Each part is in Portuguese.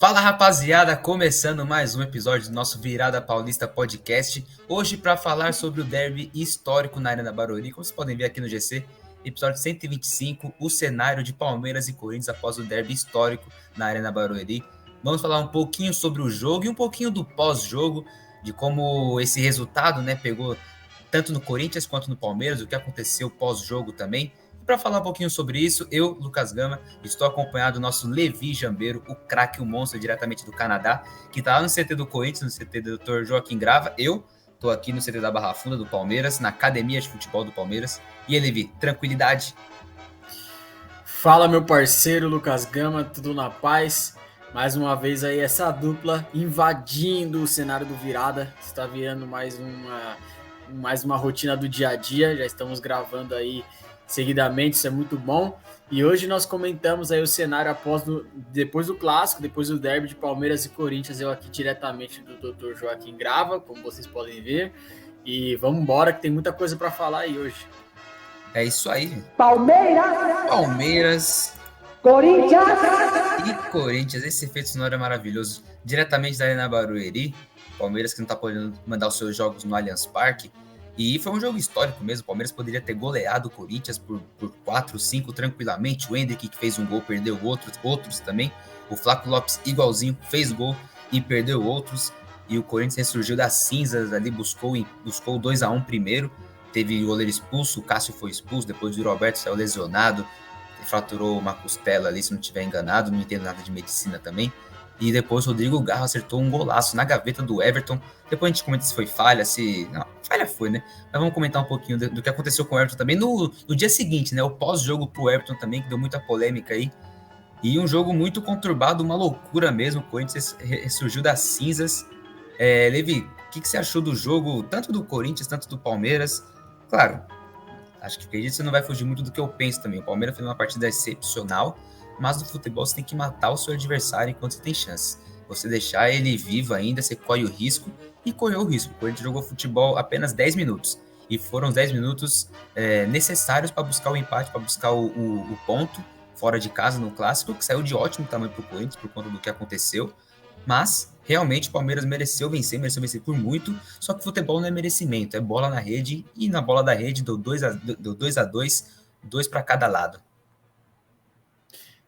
Fala rapaziada, começando mais um episódio do nosso Virada Paulista Podcast. Hoje para falar sobre o derby histórico na Arena Barueri, como vocês podem ver aqui no GC, episódio 125, o cenário de Palmeiras e Corinthians após o derby histórico na Arena Barueri. Vamos falar um pouquinho sobre o jogo e um pouquinho do pós-jogo, de como esse resultado, pegou tanto no Corinthians quanto no Palmeiras, o que aconteceu pós-jogo também. Para falar um pouquinho sobre isso, eu, Lucas Gama, estou acompanhado do nosso Levi Jambeiro, o craque, o monstro, diretamente do Canadá, que está lá no CT do Corinthians, no CT do Dr. Joaquim Grava. Eu estou aqui no CT da Barra Funda do Palmeiras, na Academia de Futebol do Palmeiras. E aí, Levi, tranquilidade? Fala, meu parceiro Lucas Gama, tudo na paz? Mais uma vez aí essa dupla invadindo o cenário do Virada. Está virando mais uma rotina do dia a dia. Já estamos gravando aí seguidamente, isso é muito bom. E hoje nós comentamos aí o cenário depois do clássico, depois do derby de Palmeiras e Corinthians. Eu aqui diretamente do Dr. Joaquim Grava, como vocês podem ver. E vamos embora que tem muita coisa para falar aí hoje. É isso aí. Palmeiras. Corinthians, esse efeito sonoro é maravilhoso. Diretamente da Arena Barueri, Palmeiras que não está podendo mandar os seus jogos no Allianz Parque. E foi um jogo histórico mesmo. O Palmeiras poderia ter goleado o Corinthians por 4, 5 tranquilamente. O Hendrick, que fez um gol, perdeu outros também. O Flávio Lopes, igualzinho, fez gol e perdeu outros. E o Corinthians ressurgiu das cinzas ali, buscou 2-1 primeiro. Teve o goleiro expulso, o Cássio foi expulso, depois o Roberto saiu lesionado, fraturou uma costela ali, se não estiver enganado, não entendo nada de medicina também. E depois o Rodrigo Garro acertou um golaço na gaveta do Everton. Depois a gente comenta se foi falha, se... Não, falha foi, né? Mas vamos comentar um pouquinho do que aconteceu com o Everton também no dia seguinte, né? O pós-jogo pro Everton também, que deu muita polêmica aí. E um jogo muito conturbado, uma loucura mesmo. O Corinthians ressurgiu das cinzas. Levi, o que você achou do jogo, tanto do Corinthians, tanto do Palmeiras? Claro, acho que acredito que você não vai fugir muito do que eu penso também. O Palmeiras fez uma partida excepcional, mas no futebol você tem que matar o seu adversário enquanto você tem chance. Você deixar ele vivo ainda, você corre o risco, e correu o risco. O Corinthians jogou futebol apenas 10 minutos, e foram os 10 minutos necessários para buscar o empate, para buscar o ponto fora de casa no Clássico, que saiu de ótimo tamanho para o Corinthians por conta do que aconteceu. Mas, realmente, o Palmeiras mereceu vencer por muito, só que futebol não é merecimento, é bola na rede, e na bola da rede deu 2-2, 2 para cada lado.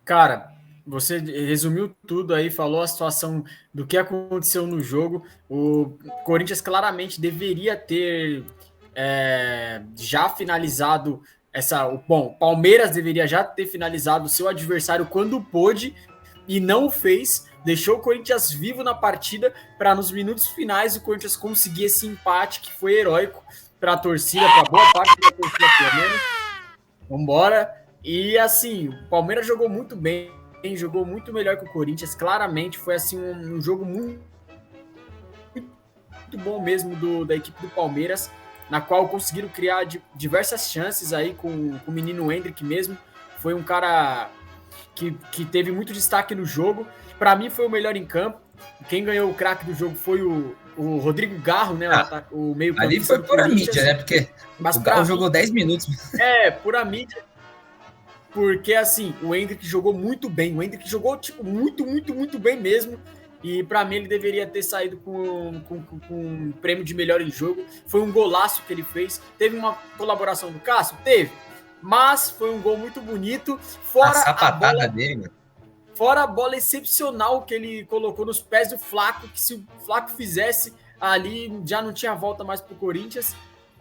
Cara, você resumiu tudo aí, falou a situação do que aconteceu no jogo. O Corinthians claramente deveria ter já finalizado o Palmeiras deveria já ter finalizado o seu adversário quando pôde e não o fez. Deixou o Corinthians vivo na partida para nos minutos finais o Corinthians conseguir esse empate que foi heróico para a torcida, para boa parte da torcida pelo menos. Vambora. E assim, o Palmeiras jogou muito bem, jogou muito melhor que o Corinthians, claramente foi assim um jogo muito bom mesmo da equipe do Palmeiras, na qual conseguiram criar diversas chances aí com o menino Hendrick mesmo. Foi um cara que teve muito destaque no jogo. Para mim foi o melhor em campo. Quem ganhou o craque do jogo foi o Rodrigo Garro, né? O meio ali foi pura mídia, né? Porque o Garro jogou 10 minutos. Pura mídia. Porque, assim, o Hendrick jogou muito bem. O Hendrick jogou, muito, muito, muito bem mesmo. E, para mim, ele deveria ter saído com um prêmio de melhor em jogo. Foi um golaço que ele fez. Teve uma colaboração do Cássio? Teve. Mas foi um gol muito bonito. Fora a sapatada dele, mano. Fora a bola excepcional que ele colocou nos pés do Flaco, que se o Flaco fizesse ali, já não tinha volta mais pro Corinthians.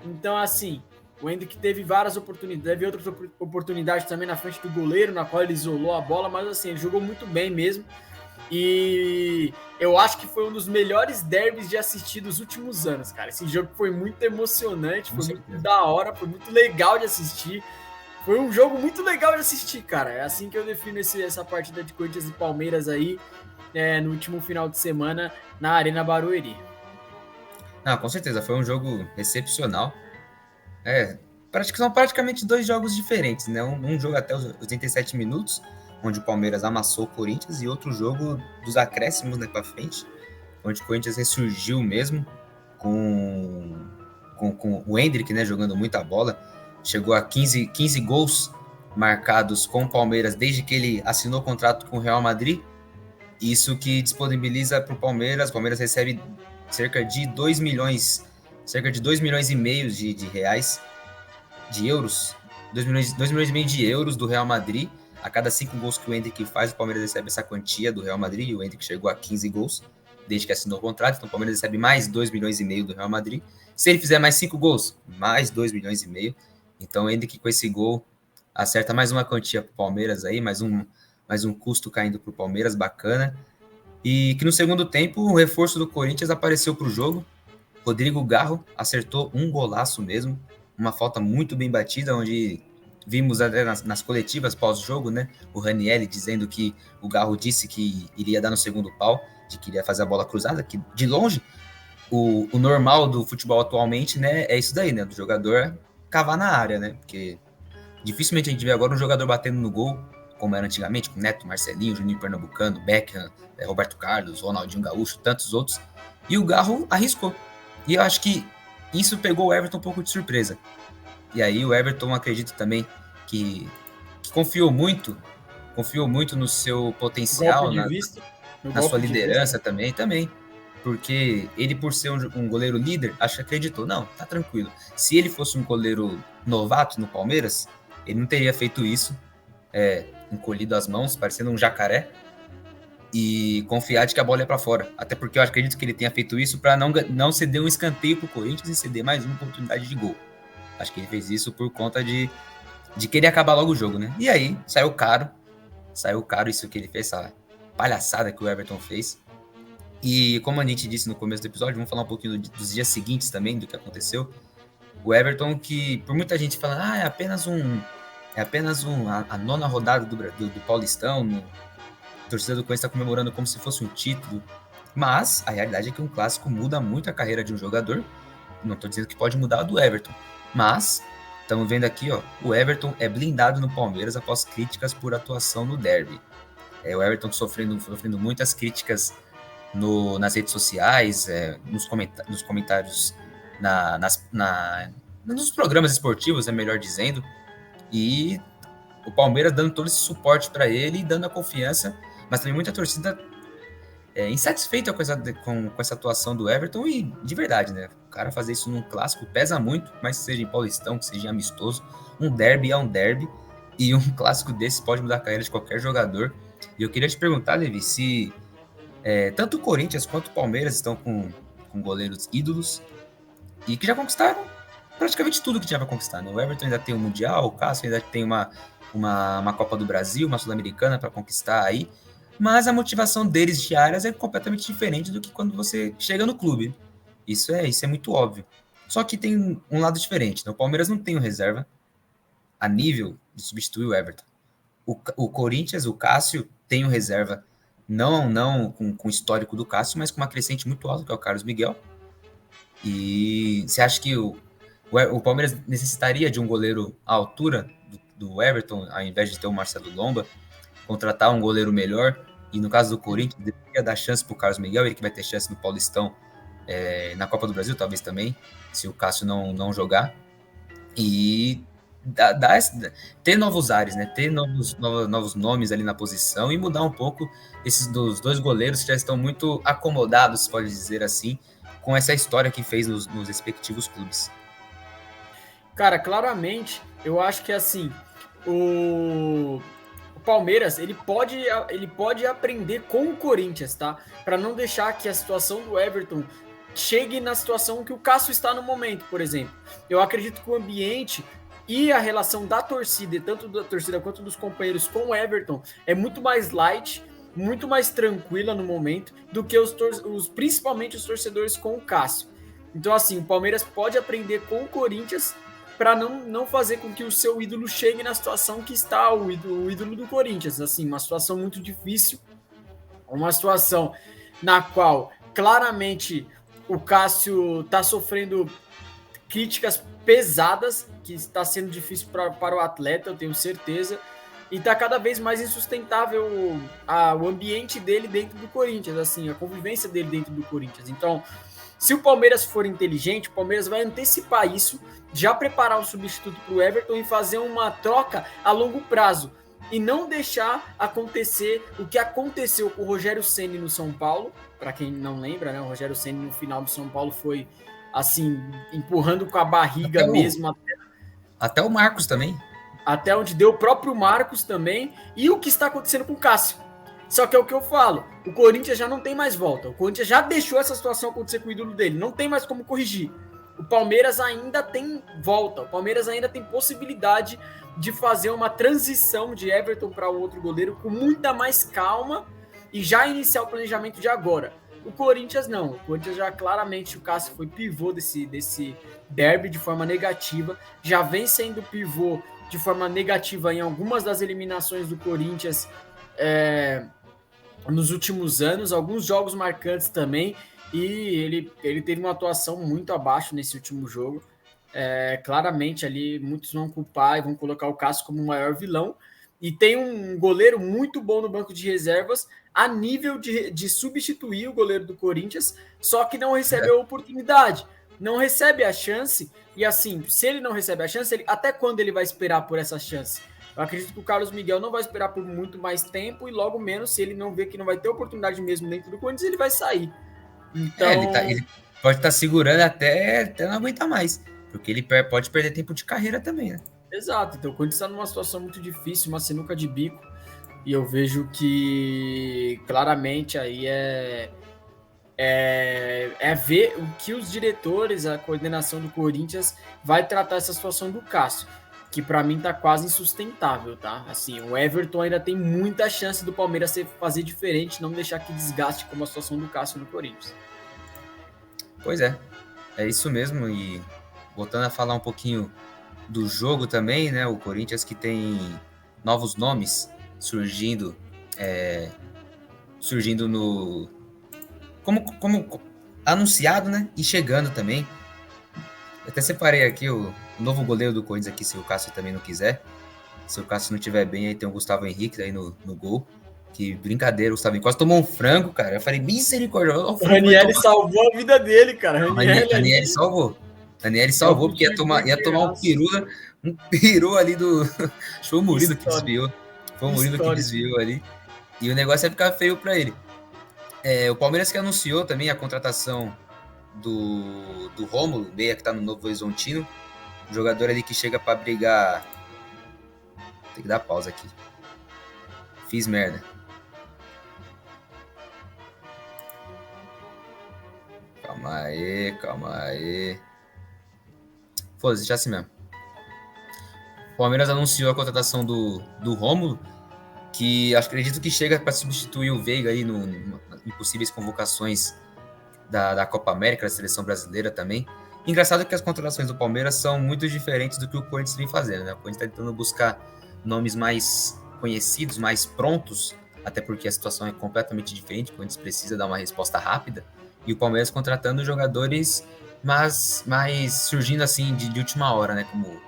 Então, assim... O Hendrick teve várias oportunidades, teve outras oportunidades também na frente do goleiro, na qual ele isolou a bola, mas assim, ele jogou muito bem mesmo. E eu acho que foi um dos melhores derbys de assistir dos últimos anos, cara. Esse jogo foi muito emocionante, foi muito da hora, foi muito legal de assistir. Foi um jogo muito legal de assistir, cara. É assim que eu defino essa partida de Corinthians e Palmeiras aí, no último final de semana na Arena Barueri. Não, com certeza, foi um jogo excepcional. São praticamente dois jogos diferentes, né? Um jogo até os 87 minutos, onde o Palmeiras amassou o Corinthians, e outro jogo dos acréscimos, né, para frente, onde o Corinthians ressurgiu mesmo, com o Hendrick, né, jogando muita bola. Chegou a 15 gols marcados com o Palmeiras desde que ele assinou o contrato com o Real Madrid. Isso que disponibiliza para o Palmeiras recebe cerca de 2 milhões e meio de reais, de euros, 2 milhões e meio de euros do Real Madrid. A cada 5 gols que o Endrick faz, o Palmeiras recebe essa quantia do Real Madrid, e o Endrick chegou a 15 gols desde que assinou o contrato, então o Palmeiras recebe mais 2 milhões e meio do Real Madrid. Se ele fizer mais 5 gols, mais 2 milhões e meio. Então o Endrick com esse gol acerta mais uma quantia para o Palmeiras aí, mais um custo caindo para o Palmeiras, bacana. E que no segundo tempo o reforço do Corinthians apareceu para o jogo. Rodrigo Garro acertou um golaço mesmo, uma falta muito bem batida, onde vimos até nas coletivas pós-jogo, né? O Ranieri dizendo que o Garro disse que iria dar no segundo pau, de que iria fazer a bola cruzada, que de longe o normal do futebol atualmente, né, é isso daí, né? Do jogador cavar na área, né? Porque dificilmente a gente vê agora um jogador batendo no gol, como era antigamente, com Neto, Marcelinho, Juninho Pernambucano, Beckham, Roberto Carlos, Ronaldinho Gaúcho, tantos outros. E o Garro arriscou. E eu acho que isso pegou o Everton um pouco de surpresa. E aí o Everton, acredito também, que confiou muito no seu potencial, na sua liderança também. Porque ele, por ser um goleiro líder, acho que acreditou, não, tá tranquilo. Se ele fosse um goleiro novato no Palmeiras, ele não teria feito isso, encolhido as mãos, parecendo um jacaré, e confiar de que a bola ia para fora. Até porque eu acredito que ele tenha feito isso para não ceder um escanteio pro Corinthians e ceder mais uma oportunidade de gol. Acho que ele fez isso por conta de querer acabar logo o jogo, né? E aí, saiu caro isso que ele fez, essa palhaçada que o Everton fez. E como a gente disse no começo do episódio, vamos falar um pouquinho dos dias seguintes também, do que aconteceu. O Everton, que por muita gente fala, é apenas a nona rodada do Paulistão, a torcida do Corinthians está comemorando como se fosse um título, mas a realidade é que um clássico muda muito a carreira de um jogador. Não estou dizendo que pode mudar a do Everton, mas estamos vendo aqui, o Everton é blindado no Palmeiras após críticas por atuação no derby. O Everton sofrendo muitas críticas nas redes sociais, nos comentários, nos programas esportivos, melhor dizendo, e o Palmeiras dando todo esse suporte para ele e dando a confiança, mas também muita torcida insatisfeita com essa atuação do Everton, e de verdade, né? O cara fazer isso num clássico pesa muito, mas seja em Paulistão, que seja amistoso, um derby é um derby, e um clássico desse pode mudar a carreira de qualquer jogador. E eu queria te perguntar, Levi, se tanto o Corinthians quanto o Palmeiras estão com goleiros ídolos e que já conquistaram praticamente tudo que tinha para conquistar, né? O Everton ainda tem o Mundial, o Cássio ainda tem uma Copa do Brasil, uma Sul-Americana para conquistar aí, mas a motivação deles diárias é completamente diferente do que quando você chega no clube. Isso é muito óbvio. Só que tem um lado diferente, né? O Palmeiras não tem um reserva a nível de substituir o Everton. O Corinthians, o Cássio, tem um reserva não com o histórico do Cássio, mas com uma crescente muito alta, que é o Carlos Miguel. E você acha que o Palmeiras necessitaria de um goleiro à altura do Everton, ao invés de ter o Marcelo Lomba, contratar um goleiro melhor? E no caso do Corinthians, deveria dar chance para o Carlos Miguel, ele que vai ter chance no Paulistão, na Copa do Brasil, talvez também, se o Cássio não jogar. E ter novos ares, né? Ter novos nomes ali na posição e mudar um pouco esses dos dois goleiros que já estão muito acomodados, pode dizer assim, com essa história que fez nos respectivos clubes. Cara, claramente, eu acho que assim, o Palmeiras, ele pode aprender com o Corinthians, tá? Para não deixar que a situação do Everton chegue na situação que o Cássio está no momento, por exemplo. Eu acredito que o ambiente e a relação da torcida, tanto da torcida quanto dos companheiros com o Everton, é muito mais light, muito mais tranquila no momento do que principalmente os torcedores com o Cássio. Então, assim, o Palmeiras pode aprender com o Corinthians para não fazer com que o seu ídolo chegue na situação que está o ídolo do Corinthians. Assim, uma situação muito difícil, uma situação na qual claramente o Cássio está sofrendo críticas pesadas, que está sendo difícil para o atleta, eu tenho certeza, e está cada vez mais insustentável o ambiente dele dentro do Corinthians, assim, a convivência dele dentro do Corinthians. Então, se o Palmeiras for inteligente, o Palmeiras vai antecipar isso, já preparar um substituto para o Everton e fazer uma troca a longo prazo. e não deixar acontecer o que aconteceu com o Rogério Ceni no São Paulo. Para quem não lembra, né, o Rogério Ceni no final do São Paulo foi assim, empurrando com a barriga mesmo. Até o Marcos também. Até onde deu o próprio Marcos também. E o que está acontecendo com o Cássio. Só que é o que eu falo, o Corinthians já não tem mais volta. O Corinthians já deixou essa situação acontecer com o ídolo dele. Não tem mais como corrigir. O Palmeiras ainda tem volta. O Palmeiras ainda tem possibilidade de fazer uma transição de Everton para o outro goleiro com muita mais calma e já iniciar o planejamento de agora. O Corinthians não. O Corinthians já claramente, o Cássio foi pivô desse derby de forma negativa. Já vem sendo pivô de forma negativa em algumas das eliminações do Corinthians nos últimos anos. Alguns jogos marcantes também. E ele teve uma atuação muito abaixo nesse último jogo. Claramente ali muitos vão culpar e vão colocar o Cássio como o maior vilão. E tem um goleiro muito bom no banco de reservas a nível de substituir o goleiro do Corinthians, só que não recebe a oportunidade, não recebe a chance. E assim, se ele não recebe a chance, até quando ele vai esperar por essa chance? Eu acredito que o Carlos Miguel não vai esperar por muito mais tempo e logo menos, se ele não vê que não vai ter oportunidade mesmo dentro do Corinthians, ele vai sair. Então... ele pode estar segurando até não aguentar mais, porque ele pode perder tempo de carreira também, né? Exato, então o Corinthians está numa situação muito difícil, uma sinuca de bico, e eu vejo que claramente aí é ver o que os diretores, a coordenação do Corinthians vai tratar essa situação do Cássio, que para mim tá quase insustentável, tá? Assim, o Everton ainda tem muita chance do Palmeiras fazer diferente, não deixar que desgaste como a situação do Cássio no Corinthians. Pois é isso mesmo. E voltando a falar um pouquinho do jogo também, né? O Corinthians que tem novos nomes surgindo no como anunciado, né? E chegando também. Eu até separei aqui o novo goleiro do Corinthians aqui, se o Cássio também não quiser. Se o Cássio não estiver bem, aí tem o Gustavo Henrique aí no gol. Que brincadeira, o Gustavo Henrique quase tomou um frango, cara. Eu falei, misericórdia. O Ranieri salvou a vida dele, cara. Ranieri salvou. Ranieri salvou, porque ia tomar um peru ali do... Foi o Murilo que desviou. Foi o Murilo que desviou ali. E o negócio ia ficar feio pra ele. O Palmeiras que anunciou também a contratação do Rômulo, meia que tá no Novo Horizontino. Um jogador ali que chega pra brigar... Tem que dar pausa aqui. Fiz merda. Calma aí. Foda-se, já assim mesmo. O Palmeiras anunciou a contratação do Rômulo, que acredito que chega para substituir o Veiga aí em possíveis convocações da Copa América, da seleção brasileira também. Engraçado que as contratações do Palmeiras são muito diferentes do que o Corinthians vem fazendo, né? O Corinthians está tentando buscar nomes mais conhecidos, mais prontos, até porque a situação é completamente diferente, o Corinthians precisa dar uma resposta rápida, e o Palmeiras contratando jogadores mais surgindo assim de última hora, né? Como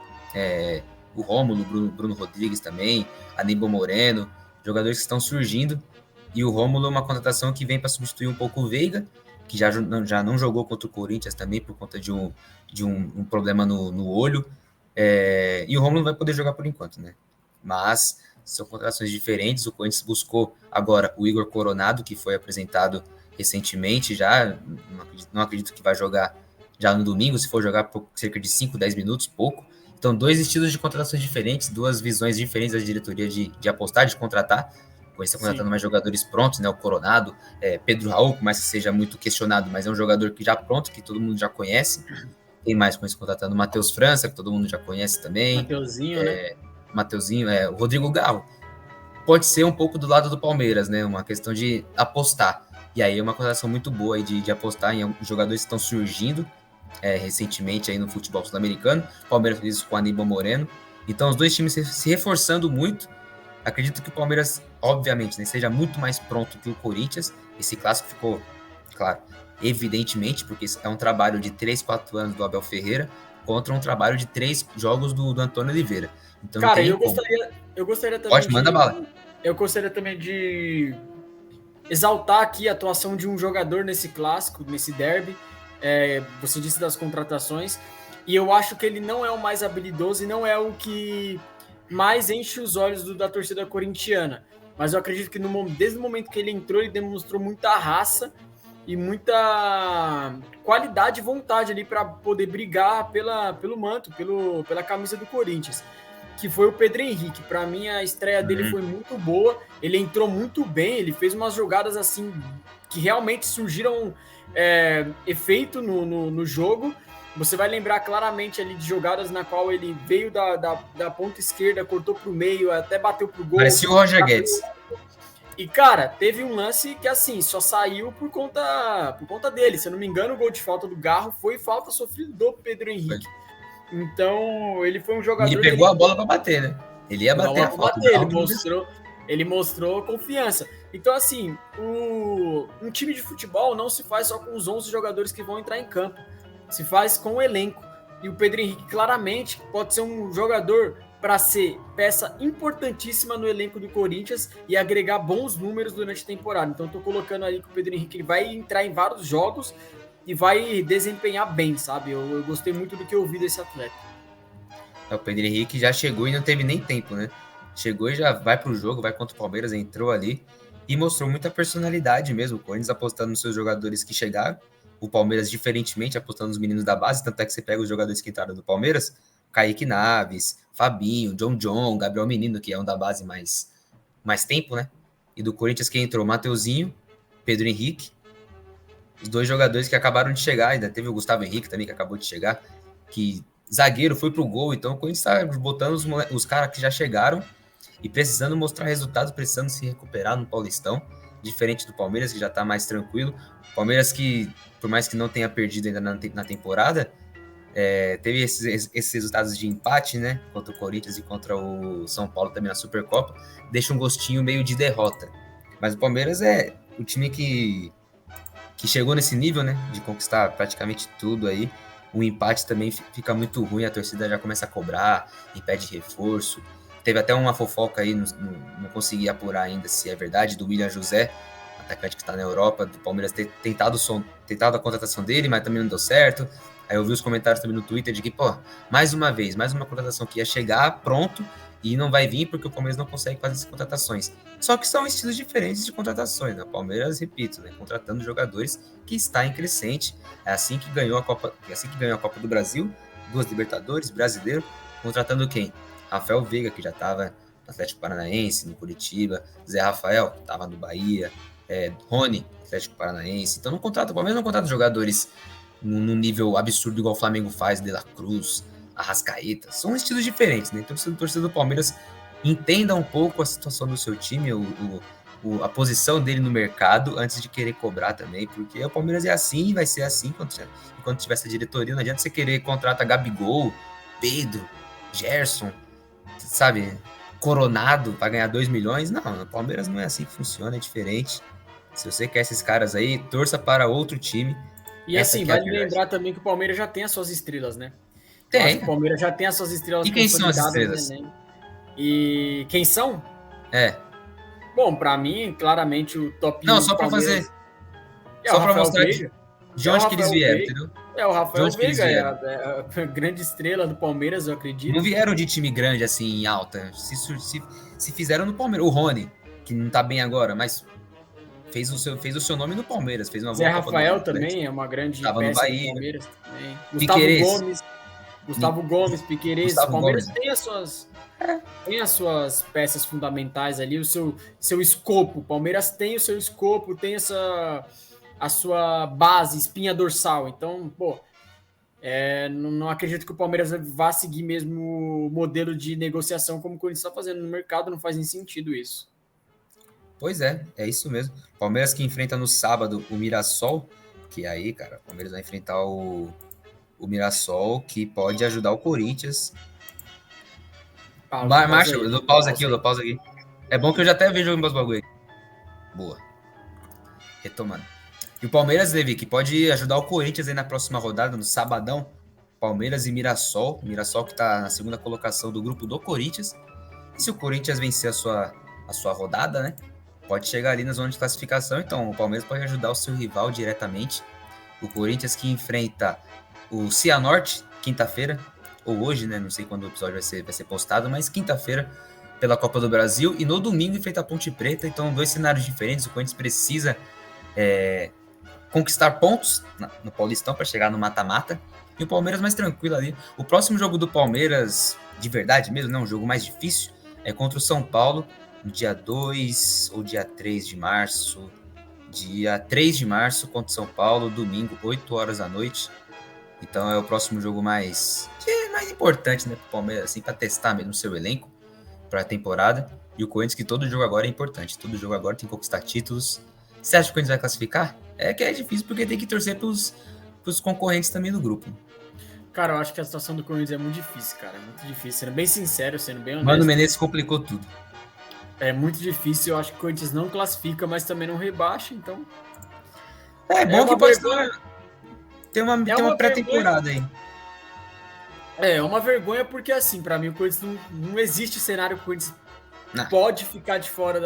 o Rômulo, Bruno Rodrigues também, Aníbal Moreno, jogadores que estão surgindo, e o Rômulo é uma contratação que vem para substituir um pouco o Veiga, que já não jogou contra o Corinthians também por conta de um problema no olho, e o Rômulo não vai poder jogar por enquanto, né? Mas são contratações diferentes. O Corinthians buscou agora o Igor Coronado, que foi apresentado recentemente já, não acredito que vai jogar já no domingo, se for jogar por cerca de 5, 10 minutos, pouco. Então, dois estilos de contratações diferentes, duas visões diferentes da diretoria de apostar, de contratar. O Corinthians está contratando mais jogadores prontos, né? O Coronado, Pedro Raul, por mais que seja muito questionado, mas é um jogador que já pronto, que todo mundo já conhece. Tem mais com isso contratando o Matheus França, que todo mundo já conhece também. Mateuzinho, né? Mateuzinho, o Rodrigo Garro. Pode ser um pouco do lado do Palmeiras, né? Uma questão de apostar. E aí é uma contratação muito boa aí de apostar em jogadores que estão surgindo recentemente aí no futebol sul-americano. O Palmeiras fez isso com o Aníbal Moreno. Então os dois times se reforçando muito. Acredito que o Palmeiras, obviamente, né, seja muito mais pronto que o Corinthians. Esse clássico ficou, claro, evidentemente, porque é um trabalho de 3, 4 anos do Abel Ferreira contra um trabalho de 3 jogos do Antônio Oliveira. Então, cara, eu gostaria também. Pode, manda bala. Eu gostaria também de exaltar aqui a atuação de um jogador nesse clássico, nesse derby. Você disse das contratações, e eu acho que ele não é o mais habilidoso e não é o que mais enche os olhos da torcida corintiana. Mas eu acredito que desde o momento que ele entrou, ele demonstrou muita raça e muita qualidade e vontade ali para poder brigar pelo manto, pela camisa do Corinthians, que foi o Pedro Henrique. Para mim, a estreia dele foi muito boa, ele entrou muito bem, ele fez umas jogadas assim que realmente surgiram efeito no jogo. Você vai lembrar claramente ali de jogadas na qual ele veio da ponta esquerda, cortou para o meio, até bateu pro gol. Parecia o Roger Guedes. E, cara, teve um lance que, assim, só saiu por conta dele. Se eu não me engano, o gol de falta do Garro foi falta sofrida do Pedro Henrique. Foi. Então, ele foi um jogador... Ele pegou a bola para bater, né? Ele ia bater a falta. Ele mostrou confiança. Então, assim, um time de futebol não se faz só com os 11 jogadores que vão entrar em campo. Se faz com o elenco. E o Pedro Henrique, claramente, pode ser um jogador para ser peça importantíssima no elenco do Corinthians e agregar bons números durante a temporada. Então, estou colocando aí que o Pedro Henrique ele vai entrar em vários jogos e vai desempenhar bem, sabe? Eu gostei muito do que eu vi desse atleta. O Pedro Henrique já chegou e não teve nem tempo, né? Chegou e já vai pro jogo, vai contra o Palmeiras, entrou ali e mostrou muita personalidade mesmo. O Corinthians apostando nos seus jogadores que chegaram, o Palmeiras, diferentemente, apostando nos meninos da base, tanto é que você pega os jogadores que entraram do Palmeiras, Kaique Naves, Fabinho, John, Gabriel Menino, que é um da base mais tempo, né? E do Corinthians que entrou Mateuzinho, Pedro Henrique, os dois jogadores que acabaram de chegar, ainda teve o Gustavo Henrique também, que acabou de chegar, que zagueiro foi pro gol, então o Corinthians está botando os caras que já chegaram e precisando mostrar resultados, precisando se recuperar no Paulistão, diferente do Palmeiras, que já tá mais tranquilo. Palmeiras que, por mais que não tenha perdido ainda na temporada, teve esses resultados de empate, né, contra o Corinthians e contra o São Paulo também na Supercopa, deixa um gostinho meio de derrota. Mas o Palmeiras é o time que chegou nesse nível, né, de conquistar praticamente tudo aí. O empate também fica muito ruim, a torcida já começa a cobrar, impede reforço. Teve até uma fofoca aí, não consegui apurar ainda se é verdade, do William José, atacante que está na Europa, do Palmeiras ter tentado a contratação dele, mas também não deu certo. Aí eu vi os comentários também no Twitter de que, mais uma contratação que ia chegar pronto e não vai vir porque o Palmeiras não consegue fazer essas contratações. Só que são estilos diferentes de contratações, né? O Palmeiras, repito, né, contratando jogadores que está em crescente. É assim que ganhou a Copa do Brasil, 2 Libertadores, brasileiro, contratando quem? Rafael Veiga, que já estava no Atlético Paranaense, no Curitiba, Zé Rafael, que estava no Bahia, Rony, Atlético Paranaense. Então o Palmeiras não contrata jogadores num nível absurdo igual o Flamengo faz, De La Cruz, Arrascaeta. São estilos diferentes, né? Então o torcedor do Palmeiras entenda um pouco a situação do seu time, a posição dele no mercado, antes de querer cobrar também, porque o Palmeiras é assim e vai ser assim enquanto tiver essa diretoria. Não adianta você querer contratar Gabigol, Pedro, Gerson, sabe, Coronado para ganhar 2 milhões. Não, o Palmeiras não é assim que funciona, é diferente. Se você quer esses caras aí, torça para outro time. E assim, vale lembrar também que o Palmeiras já tem as suas estrelas, né? Tem. O Palmeiras já tem as suas estrelas. E quem são as estrelas? Né? E quem são? Bom, para mim, claramente o top 1. Não, só para fazer. Só para mostrar de onde que eles vieram, entendeu? O Rafael Veiga é a grande estrela do Palmeiras, eu acredito. Não vieram de time grande, assim, em alta. Se fizeram no Palmeiras. O Rony, que não tá bem agora, mas fez o seu nome no Palmeiras. Fez uma boa Zé Rafael também é uma grande peça do Palmeiras também. Gustavo Gomes, Piquerez. O Palmeiras tem as suas peças fundamentais ali, o seu escopo. O Palmeiras tem o seu escopo, tem a sua base, espinha dorsal. Então, não acredito que o Palmeiras vá seguir mesmo o modelo de negociação como o Corinthians está fazendo no mercado, não faz nem sentido isso. Pois é isso mesmo. Palmeiras que enfrenta no sábado o Mirassol, que aí, cara, o Palmeiras vai enfrentar o Mirassol, que pode ajudar o Corinthians. Marcha, eu dou pausa aqui. É bom que eu já até vejo meus bagulho aqui. Boa. Retomando. E o Palmeiras, Levi, que pode ajudar o Corinthians aí na próxima rodada, no sabadão. Palmeiras e Mirassol. Mirassol que está na segunda colocação do grupo do Corinthians. E se o Corinthians vencer a sua rodada, né? Pode chegar ali na zona de classificação. Então, o Palmeiras pode ajudar o seu rival diretamente. O Corinthians que enfrenta o Cianorte, quinta-feira, ou hoje, né? Não sei quando o episódio vai ser postado, mas quinta-feira pela Copa do Brasil e no domingo enfrenta a Ponte Preta. Então, 2 cenários diferentes. O Corinthians precisa conquistar pontos no Paulistão para chegar no mata-mata. E o Palmeiras mais tranquilo ali. O próximo jogo do Palmeiras, de verdade mesmo, né? Um jogo mais difícil, é contra o São Paulo, no dia 2 ou dia 3 de março. Dia 3 de março contra o São Paulo, domingo, 8 horas da noite. Então é o próximo jogo mais importante, né, pro Palmeiras, assim, para testar mesmo o seu elenco para a temporada. E o Corinthians, que todo jogo agora é importante. Todo jogo agora tem que conquistar títulos. Você acha que o Corinthians vai classificar? É que é difícil porque tem que torcer pros concorrentes também do grupo. Cara, eu acho que a situação do Corinthians é muito difícil, cara. É muito difícil. Sendo bem sincero, sendo bem honesto. Mano Menezes complicou tudo. É muito difícil. Eu acho que o Corinthians não classifica, mas também não rebaixa, então... É bom que pode ter uma pré-temporada aí. É uma vergonha porque, assim, pra mim o Corinthians não existe cenário que o Corinthians pode ficar de fora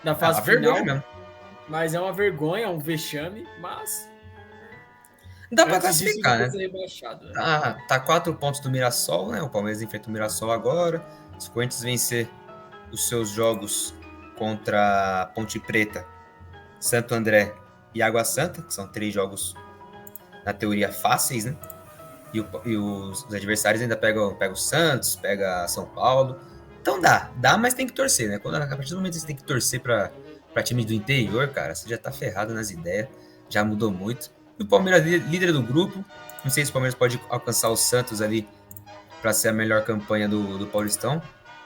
da fase final. Vergonha mesmo. Mas é uma vergonha, é um vexame, mas... Dá pra classificar, né? Tá 4 pontos do Mirassol, né? O Palmeiras enfrenta o Mirassol agora. Se o Corinthians vencer os seus jogos contra Ponte Preta, Santo André e Água Santa, que são 3 jogos, na teoria, fáceis, né? E os adversários ainda pegam o Santos, pega São Paulo. Então dá, mas tem que torcer, né? A partir do momento que você tem que torcer pra time do interior, cara, você já tá ferrado nas ideias, já mudou muito. E o Palmeiras, líder do grupo, não sei se o Palmeiras pode alcançar o Santos ali para ser a melhor campanha do Paulistão.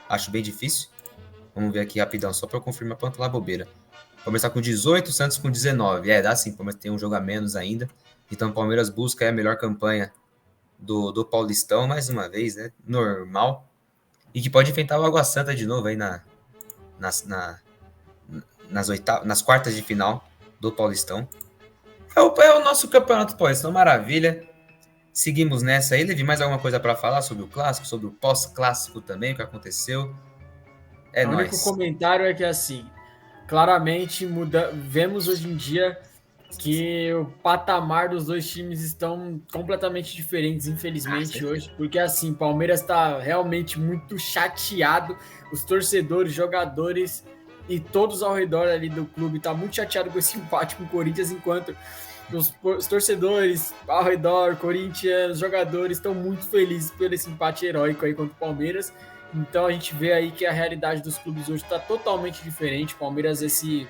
Acho bem difícil. Vamos ver aqui rapidão, só para eu confirmar pra não falar bobeira. O Palmeiras tá com 18, o Santos com 19. Dá sim, o Palmeiras tem um jogo a menos ainda. Então o Palmeiras busca a melhor campanha do Paulistão, mais uma vez, né? Normal. E que pode enfrentar o Água Santa de novo aí nas quartas de final do Paulistão. É o nosso campeonato paulistão, maravilha. Seguimos nessa aí. Levi, mais alguma coisa para falar sobre o clássico, sobre o pós-clássico também, o que aconteceu? O único comentário é que, assim, claramente vemos hoje em dia que o patamar dos dois times estão completamente diferentes, infelizmente, hoje, porque, assim, Palmeiras está realmente muito chateado, os torcedores, jogadores e todos ao redor ali do clube tá muito chateado com esse empate com o Corinthians, enquanto os torcedores ao redor, Corinthians, jogadores estão muito felizes pelo esse empate heróico aí contra o Palmeiras. Então a gente vê aí que a realidade dos clubes hoje está totalmente diferente. O Palmeiras se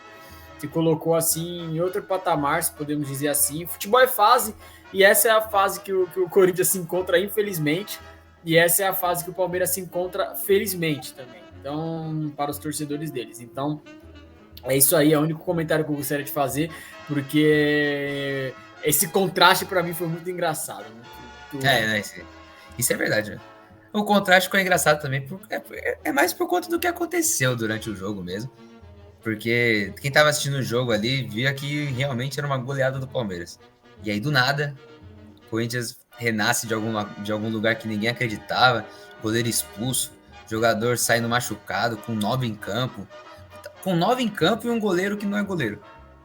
colocou assim em outro patamar, se podemos dizer assim. Futebol é fase, e essa é a fase que o Corinthians se encontra, infelizmente, e essa é a fase que o Palmeiras se encontra, felizmente, também. Então, para os torcedores deles. Então, é isso aí, é o único comentário que eu gostaria de fazer, porque esse contraste para mim foi muito engraçado. Isso é verdade, né? O contraste ficou engraçado também, porque é mais por conta do que aconteceu durante o jogo mesmo. Porque quem estava assistindo o jogo ali via que realmente era uma goleada do Palmeiras. E aí, do nada, o Corinthians renasce de algum lugar que ninguém acreditava, goleiro expulso, jogador saindo machucado, com 9 em campo. Com 9 em campo e um goleiro que não é goleiro.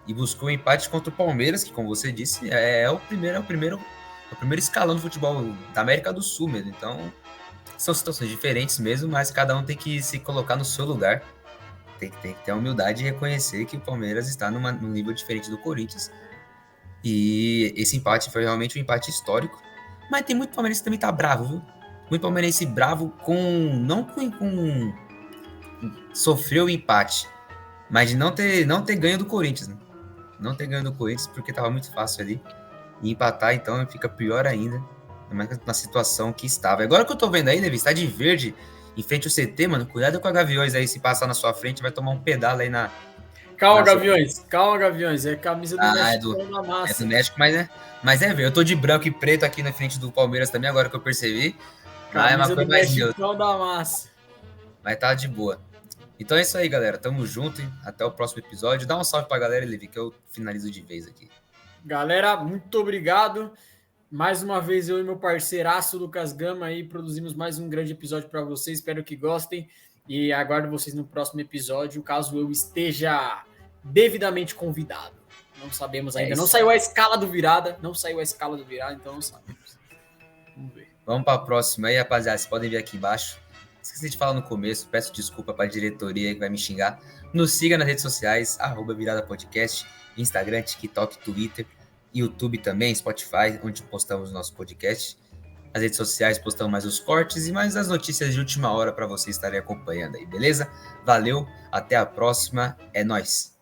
E buscou um empate contra o Palmeiras, que, como você disse, é o primeiro escalão do futebol da América do Sul mesmo. Então, são situações diferentes mesmo, mas cada um tem que se colocar no seu lugar. Tem que ter a humildade de reconhecer que o Palmeiras está num nível diferente do Corinthians. E esse empate foi realmente um empate histórico. Mas tem muito palmeirense que também tá bravo, viu? Muito palmeirense bravo não com sofreu o empate, mas de não ter ganho do Corinthians, né? Não ter ganho do Corinthians porque tava muito fácil ali. E empatar, então, fica pior ainda, na situação que estava. Agora que eu tô vendo aí, Levi, está de verde em frente ao CT, mano. Cuidado com a Gaviões aí, se passar na sua frente, vai tomar um pedala aí na... Calma, Gaviões. É a camisa do México da massa. É do México, mas é, velho. Eu tô de branco e preto aqui na frente do Palmeiras também, agora que eu percebi. Camisa do México da massa. Mas tá de boa. Então é isso aí, galera. Tamo junto, hein? Até o próximo episódio. Dá um salve pra galera, Levi, que eu finalizo de vez aqui. Galera, muito obrigado. Mais uma vez, eu e meu parceiraço Lucas Gama aí produzimos mais um grande episódio para vocês. Espero que gostem e aguardo vocês no próximo episódio, caso eu esteja devidamente convidado. Não sabemos ainda. Não saiu a escala do Virada, então não sabemos. Vamos ver. Vamos para a próxima aí, rapaziada. Vocês podem ver aqui embaixo. Esqueci de falar no começo, peço desculpa para a diretoria que vai me xingar. Nos siga nas redes sociais, @viradapodcast, Instagram, TikTok, Twitter, YouTube também, Spotify, onde postamos o nosso podcast. Nas redes sociais postamos mais os cortes e mais as notícias de última hora para vocês estarem acompanhando aí, beleza? Valeu, até a próxima, é nóis!